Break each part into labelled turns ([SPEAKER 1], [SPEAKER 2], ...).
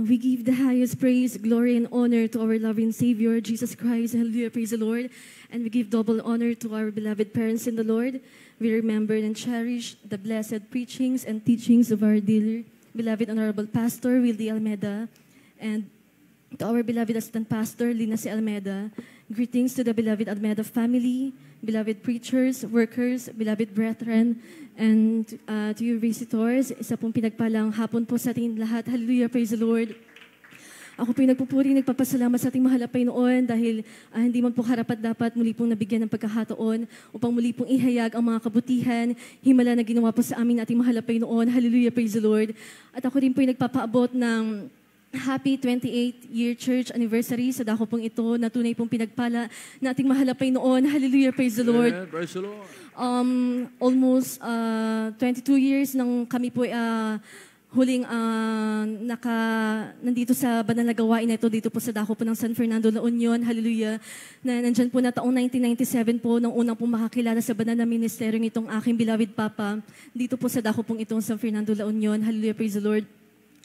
[SPEAKER 1] We give the highest praise, glory, and honor to our loving Savior, Jesus Christ. Hallelujah, praise the Lord. And we give double honor to our beloved parents in the Lord. We remember and cherish the blessed preachings and teachings of our dear, beloved Honorable Pastor, Wildy Almeda, and to our beloved Assistant Pastor, Lina C. Almeda. Greetings to the beloved Almeda family, beloved preachers, workers, beloved brethren, and to you visitors. Isa pong pinagpalang hapon po sa ating lahat. Hallelujah, praise the Lord. Ako po yung nagpupuri, nagpapasalamat sa ating mahal na Panginoon dahil hindi man po karapat-dapat muli pong nabigyan ng pagkakataon upang muli pong ihayag ang mga kabutihan, himala na ginawa po sa amin ating mahal na Panginoon. Hallelujah, praise the Lord. At ako rin po yung nagpapaabot ng Happy 28th-year church anniversary sa dako pong ito na tunay pong pinagpala na ating mahal na Panginoon. Hallelujah, praise the Lord.
[SPEAKER 2] Yeah, praise the Lord.
[SPEAKER 1] Almost 22 years nang kami po huling nandito sa banal na gawain na ito dito po sa dako po ng San Fernando, La Union. Hallelujah. Na nandyan po na taong 1997 po nung unang pong makakilala sa banal na ministeryo itong aking beloved Papa dito po sa dako pong itong San Fernando, La Union. Hallelujah, praise the Lord.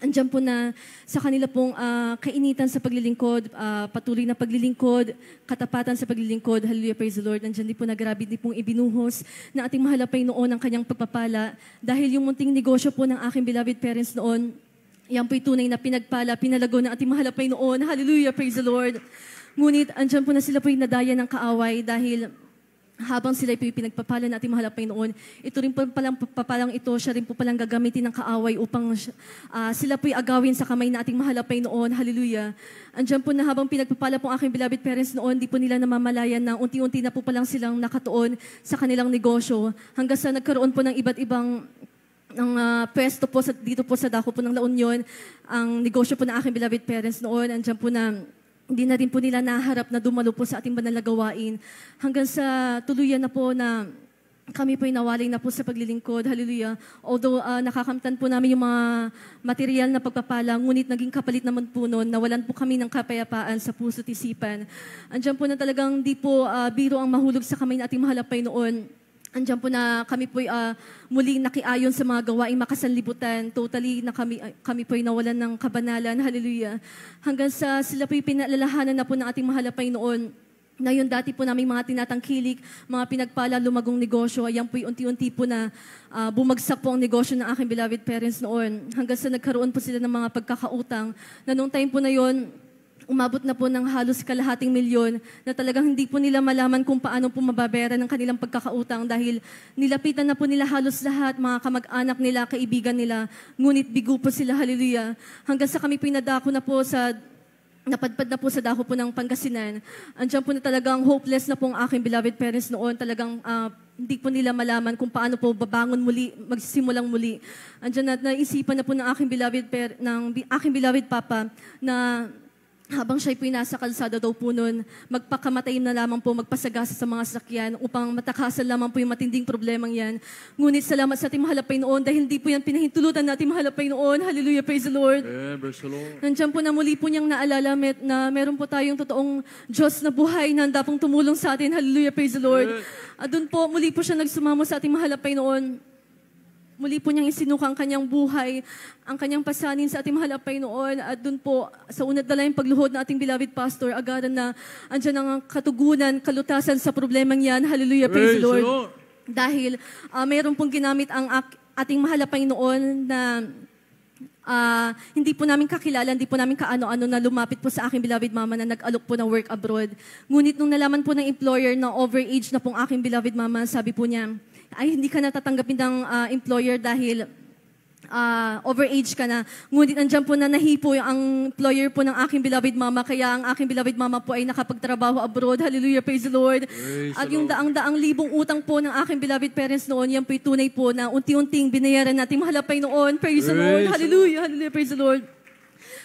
[SPEAKER 1] Andiyan po na sa kanila pong kainitan sa paglilingkod, patuloy na paglilingkod, katapatan sa paglilingkod. Hallelujah, praise the Lord. Andiyan din po nagrabi din pong ibinuhos na ating mahal na Panginoon ang kanyang pagpapala. Dahil yung munting negosyo po ng aking beloved parents noon, yan po'y tunay na pinagpala, pinalago ng ating mahal na Panginoon. Hallelujah, praise the Lord. Ngunit andyan po na sila po'y nadaya ng kaaway dahil habang sila po'y pinagpapala na ating mahal na Panginoon, ito rin po palang papalang ito, siya rin po palang gagamitin ng kaaway upang sila po'y agawin sa kamay na ating mahal na Panginoon. Hallelujah. Andiyan po na habang pinagpapala po aking beloved parents noon, di po nila namamalayan na unti-unti na po palang silang nakatuon sa kanilang negosyo hanggang sa nagkaroon po ng iba't ibang pwesto po dito po sa dako po ng La Union, ang negosyo po ng aking beloved parents noon. Andiyan po na hindi na rin po nila naharap na dumalo po sa ating banal na gawain hanggang sa tuluyan na po na kami po'y nawalay na po sa paglilingkod. Hallelujah. Although nakakamtan po namin yung mga material na pagpapala, ngunit naging kapalit naman po noon, nawalan po kami ng kapayapaan sa puso't isipan. Andiyan po na talagang di po biro ang mahulog sa kamay na ating mahal na Panginoon. Andiyan po na kami po'y muling nakiayon sa mga gawaing makasanlibutan. Totally na kami po'y nawalan ng kabanalan. Hallelujah. Hanggang sa sila po'y pinalalahanan na po ng ating mahal na Panginoon. Na yun dati po namin mga tinatangkilik, mga pinagpala, lumagong negosyo. Ayan po'y unti-unti po na bumagsak po ang negosyo ng aking beloved parents noon. Hanggang sa nagkaroon po sila ng mga pagkakautang. Na nung time po na yun, umabot na po ng halos kalahating milyon na talagang hindi po nila malaman kung paano po mababayaran ng kanilang pagkakautang dahil nilapitan na po nila halos lahat, mga kamag-anak nila, kaibigan nila, ngunit bigo po sila, hallelujah. Hanggang sa kami pinadako na po napadpad na po sa dako po ng Pangasinan. Andiyan po na talagang hopeless na po ang aking beloved parents noon. Talagang hindi po nila malaman kung paano po babangon muli, magsisimulang muli. Andiyan na naisipan na po ng aking beloved Papa na habang siya'y po'y nasa kalsada daw po nun, magpakamatay na lamang po, magpasagasa sa mga sasakyan upang matakasan lamang po yung matinding problemang yan. Ngunit salamat sa ating mahal na Panginoon dahil hindi po yan pinahintulutan na ating mahal na Panginoon. Hallelujah, praise the Lord.
[SPEAKER 2] Yeah, praise the Lord.
[SPEAKER 1] Nandiyan po na muli po niyang naalala na meron po tayong totoong Diyos na buhay na handa pong tumulong sa atin. Hallelujah, praise the Lord. At doon po, muli po siya nagsumamo sa ating mahal na Panginoon. Muli po niyang isinuka ang kanyang buhay, ang kanyang pasanin sa ating mahal na Panginoon. At doon po, sa unat dala yung pagluhod na ating beloved pastor, agaran na andyan ang katugunan, kalutasan sa problemang yan. Hallelujah, praise the Lord. Dahil mayroon pong ginamit ang ating mahal na Panginoon na hindi po namin kakilala, hindi po namin kaano-ano na lumapit po sa aking beloved mama na nag-alok po ng work abroad. Ngunit nung nalaman po ng employer na overage na pong aking beloved mama, sabi po niya, ay hindi ka natatanggapin ng employer dahil overage ka na. Ngunit andyan po na nahipo ang employer po ng aking beloved mama, kaya ang aking beloved mama po ay nakapagtrabaho abroad. Hallelujah, praise the Lord.
[SPEAKER 2] Praise
[SPEAKER 1] At
[SPEAKER 2] the
[SPEAKER 1] yung
[SPEAKER 2] Lord.
[SPEAKER 1] daang-daang libong utang po ng aking beloved parents noon, yan po'y tunay po na unti-unting binayaran natin mahal na Panginoon. Praise the Lord. Hallelujah, hallelujah, praise the Lord.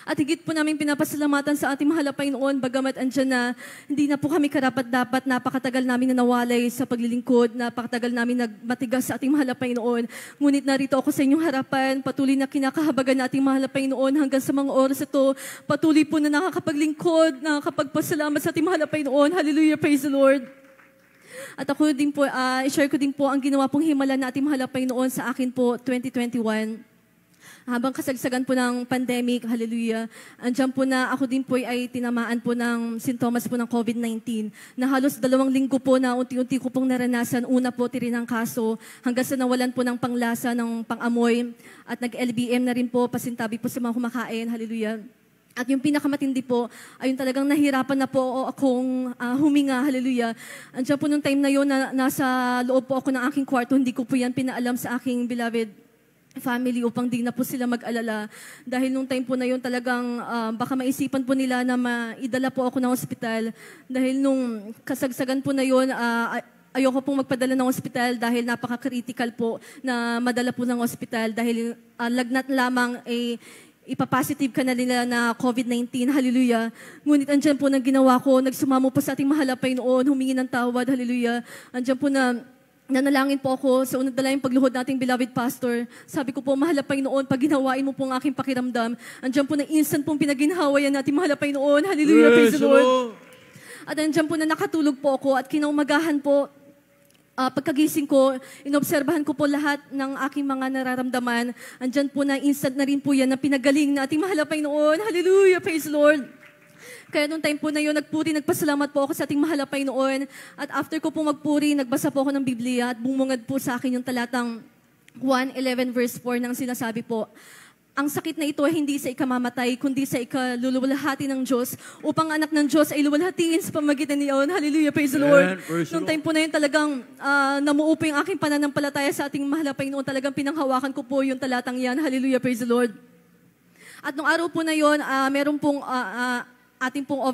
[SPEAKER 1] At higit po namin pinapasalamatan sa ating mahal na Panginoon, bagamat andyan na hindi na po kami karapat-dapat, napakatagal namin na nawalay sa paglilingkod, napakatagal namin nagmatigas sa ating mahal na Panginoon. Ngunit narito ako sa inyong harapan, patuloy na kinakahabagan na ating mahal na Panginoon hanggang sa mga oras ito, patuloy po na nakakapaglingkod, nakakapagpasalamat sa ating mahal na Panginoon. Hallelujah, praise the Lord. At ako din po, i-share ko din po ang ginawa pong himala na ating mahal na Panginoon sa akin po 2021. habang kasagsagan po ng pandemic, hallelujah, andyan po na ako din po ay tinamaan po ng sintomas po ng COVID-19 na halos 2 linggo po na unti-unti ko pong naranasan. Una po, tirinang kaso hanggang sa nawalan po ng panglasa, ng pangamoy at nag-LBM na rin po, pasintabi po sa mga kumakain, hallelujah. At yung pinakamatindi po, ayun talagang nahirapan na po akong huminga, hallelujah. Andiyan po nung time na yun, nasa loob po ako ng aking kwarto, hindi ko po yan pinaalam sa aking beloved family upang di na po sila mag-alala. Dahil nung time po na yun talagang baka maisipan po nila na maidala po ako ng ospital. Dahil nung kasagsagan po na yun, ayoko pong magpadala ng ospital dahil napaka-critical po na madala po ng ospital dahil lagnat lamang ipapositive ka na nila na COVID-19, hallelujah. Ngunit andyan po nang ginawa ko, nagsumamo po sa ating mahal na Panginoon, humingi ng tawad, hallelujah. Andyan po na nanalangin po ako sa unang dalayang pagluhod nating beloved pastor. Sabi ko po, mahal na Panginoon, pag ginawain mo po ang aking pakiramdam, andyan po na instant pong pinaginhawayan natin, mahal na Panginoon, hallelujah, praise the Lord. At andyan po na nakatulog po ako at kinaumagahan po, pagkagising ko, inobserbahan ko po lahat ng aking mga nararamdaman. Andyan po na instant na rin po yan na pinagaling na ating mahal na Panginoon. Hallelujah, praise the Lord. Kaya nung time po na yun, nagpasalamat po ako sa ating mahal na Panginoon. At after ko po magpuri, nagbasa po ako ng Biblia at bumungad po sa akin yung talatang 1:11 verse 4 nang sinasabi po, ang sakit na ito ay hindi sa ikamamatay, kundi sa ikaluluwalhati ng Diyos, upang anak ng Diyos ay luwalhatiin sa pamagitan niyon. Hallelujah, praise the Lord. Noong time po na yun talagang namuo po yung aking pananampalataya sa ating mahal na Panginoon. Talagang pinanghawakan ko po yung talatang yan. Hallelujah, praise the Lord. At nung araw po na yun, meron pong ating pong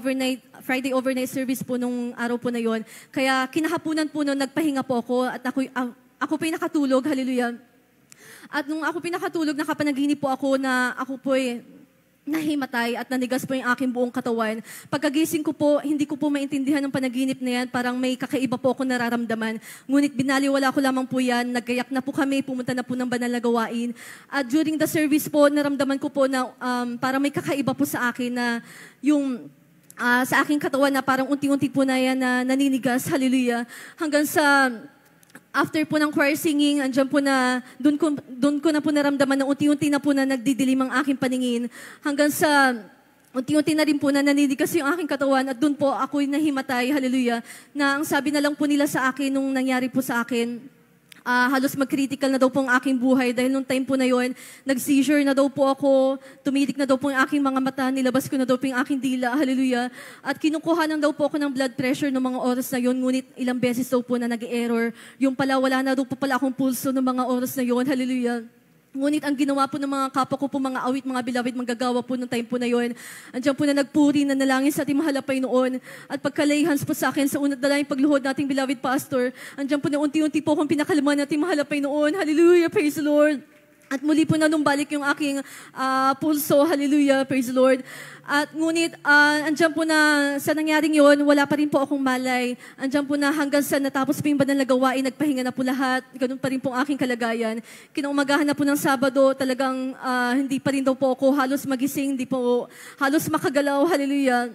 [SPEAKER 1] Friday overnight service po nung araw po na yun. Kaya kinahapunan po nun, nagpahinga po ako at ako po yung nakatulog. Hallelujah. At nung ako pinakatulog, nakapanaginip po ako na ako po nahimatay at nanigas po yung aking buong katawan. Pagkagising ko po, hindi ko po maintindihan ng panaginip na yan. Parang may kakaiba po ako nararamdaman. Ngunit binaliwala ko lamang po yan. Naggayak na po kami, pumunta na po ng banal na gawain. At during the service po, naramdaman ko po na parang may kakaiba po sa akin na yung sa aking katawan na parang unti-unti po na yan na naninigas. Hallelujah. Hanggang sa after po ng choir singing, andyan po na, doon ko na po naramdaman na unti-unti na po na nagdidilim ang aking paningin. Hanggang sa unti-unti na rin po na naninigas yung aking katawan at doon po ako'y nahimatay, hallelujah, na ang sabi na lang po nila sa akin nung nangyari po sa akin, halos mag-critical na daw po ang aking buhay dahil nung time po na yon, nag-seizure na daw po ako, tumitik na daw po yung aking mga mata, nilabas ko na daw po yung aking dila, hallelujah. At kinukuhanan daw po ako ng blood pressure ng mga oras na yon, ngunit ilang beses daw po na nag-error. Yung pala, wala na daw po pala akong pulso ng mga oras na yon, hallelujah. Ngunit ang ginawa po ng mga kapwa ko po, mga awit, mga beloved, manggagawa po nung time po na yon, andiyan po na nagpuri, na nalangin sa ating mahal na Panginoon. At pagkalayhans po sa akin sa unat dalayang pagluhod nating beloved pastor, andiyan po na unti-unti po akong pinakalman nating mahal na Panginoon. Hallelujah, praise the Lord. At muli po na numbalik yung aking pulso. Hallelujah, praise the Lord. At ngunit, andyan po na sa nangyaring yon, wala pa rin po akong malay. Andyan po na hanggang sa natapos po yung banal na gawain, nagpahinga na po lahat. Ganun pa rin po ang aking kalagayan. Kinaumagahan na po ng Sabado, talagang hindi pa rin daw po ako halos magising, hindi po halos makagalaw. Hallelujah.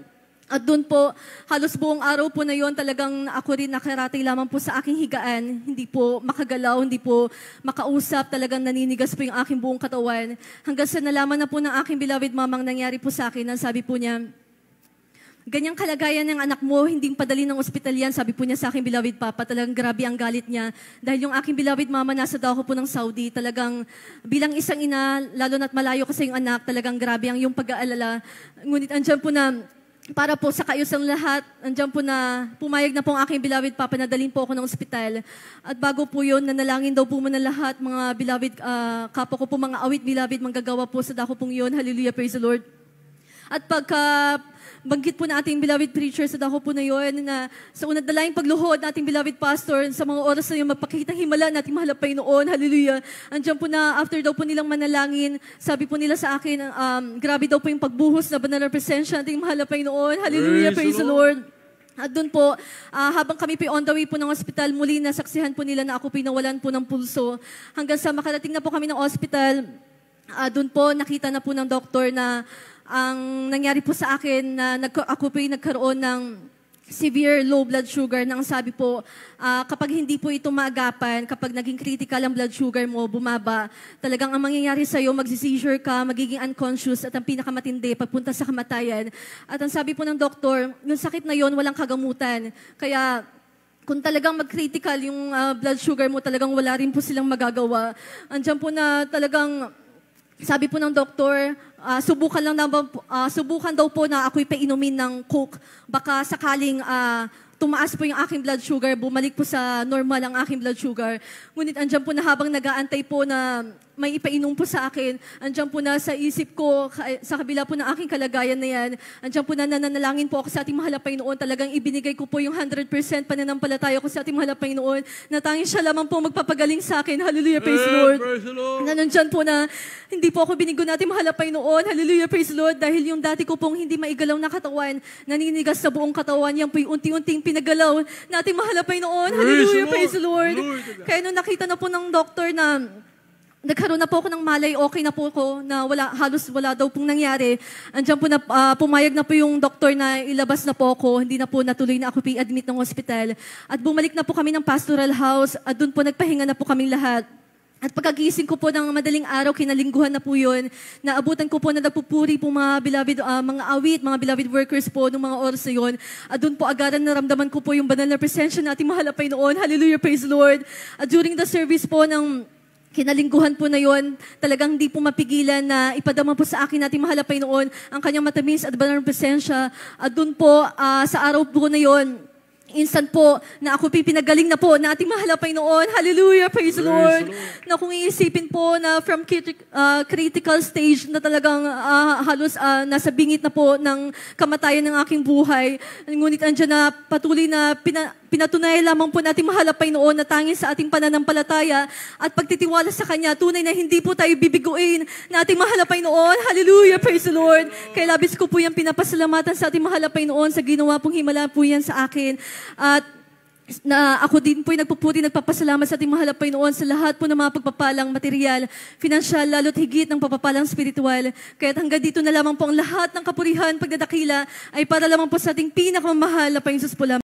[SPEAKER 1] At doon po, halos buong araw po na yon, talagang ako rin nakaratay lamang po sa aking higaan. Hindi po makagalaw, hindi po makausap, talagang naninigas po yung aking buong katawan. Hanggang sa nalaman na po ng aking beloved mamang nangyari po sa akin, ang sabi po niya, ganyang kalagayan ng anak mo, hindi padali ng ospital yan. Sabi po niya sa aking beloved papa, talagang grabe ang galit niya. Dahil yung aking beloved mama nasa daw po ng Saudi, talagang bilang isang ina, lalo na't malayo kasi yung anak, talagang grabe ang yung pag-aalala. Ngunit andyan po na, para po sa kaayusang lahat, andyan po na pumayag na po ang aking beloved papa na dalhin po ako ng ospital. At bago po yun, nanalangin daw po muna lahat, mga beloved, kapwa ko po, mga awit beloved, manggagawa po sa dako pong yun. Hallelujah, praise the Lord. At pagka banggit po na ating beloved preacher sa dako po na yun, na sa unang dalaing pagluhod na ating beloved pastor, sa mga oras na yun, magpakitang himala nating mahal na Panginoon. Hallelujah. Andiyan po na, after daw po nilang manalangin, sabi po nila sa akin, grabe daw po yung pagbuhos na banal na presensya nating mahal na Panginoon. Hallelujah. Praise the Lord. At doon po, habang kami po on the way po ng hospital, muli nasaksihan po nila na ako pinawalan po ng pulso. Hanggang sa makarating na po kami ng hospital, doon po nakita na po ng doktor na ang nangyari po sa akin na ako po yung nagkaroon ng severe low blood sugar na ang sabi po, kapag hindi po ito maagapan, kapag naging critical ang blood sugar mo, bumaba, talagang ang mangyayari sa'yo, magsi-seizure ka, magiging unconscious, at ang pinakamatindi, papunta sa kamatayan. At ang sabi po ng doktor, yung sakit na yon walang kagamutan. Kaya, kung talagang mag-critical yung blood sugar mo, talagang wala rin po silang magagawa. Andiyan po na talagang, sabi po ng doktor, subukan daw po na ako'y painumin ng Coke. Baka sakaling tumaas po yung aking blood sugar, bumalik po sa normal ang aking blood sugar. Ngunit andyan po na habang nag-aantay po na may ipainom po sa akin, andyan po na sa isip ko, sa kabila po ng aking kalagayan na yan, andyan po na nananalangin po ako sa ating mahal na Panginoon. Talagang ibinigay ko po yung 100% pananampalataya ko sa ating mahal na Panginoon, na tanging siya lamang po magpapagaling sa akin. Hallelujah, praise the Lord.
[SPEAKER 2] Praise the Lord.
[SPEAKER 1] Na nandyan po na hindi po ako binigo natin mahal na Panginoon. Hallelujah, praise the Lord. Dahil yung dati ko pong hindi maigalaw na katawan, naninigas sa buong katawan, yan po yung unti-unting pinagalaw natin mahal na Panginoon. Hallelujah, praise the Lord. Kaya nung nakita na po ng doktor na nagkaroon na po ako ng malay, okay na po ako, na halos wala daw pong nangyari. Andiyan po na, pumayag na po yung doktor na ilabas na po ako, hindi na po natuloy na ako i-admit ng hospital. At bumalik na po kami ng pastoral house, at doon po nagpahinga na po kaming lahat. At pagkagising ko po ng madaling araw, kinalingguhan na po yun, naabutan ko po na nagpupuri po mga beloved, mga awit, mga beloved workers po ng mga oras na yun. At doon po agaran naramdaman ko po yung banal na presensya natin mahal na Panginoon. Hallelujah, praise the Lord. At during the service po ng kinalingguhan po na yon, talagang di po mapigilan na ipadama po sa akin natin mahal na Panginoon ang kanyang matamis at banal na presensya. At doon po, sa araw po na yon, instant po na ako pinagaling na po na ating mahal na Panginoon. Hallelujah, praise the Lord. Na kung iisipin po na from critical stage na talagang halos nasa bingit na po ng kamatayan ng aking buhay. Ngunit andyan na patuloy na pinatunay lamang po natin mahal na Panginoon na tanging sa ating pananampalataya at pagtitiwala sa Kanya, tunay na hindi po tayo bibiguin na ating mahal na Panginoon. Hallelujah, praise the Lord. Kaya labis ko po yung pinapasalamatan sa ating mahal na Panginoon sa ginawa pong himala po yan sa akin. At na ako din po yung nagpapasalamat sa ating mahal na Panginoon sa lahat po ng mga pagpapalang material, financial, lalo't higit ng pagpapalang spiritual. Kaya hanggang dito na lamang po ang lahat ng kapurihan, pagdadakila ay para lamang po sa ating pinakamamahal na Panginoon po lamang.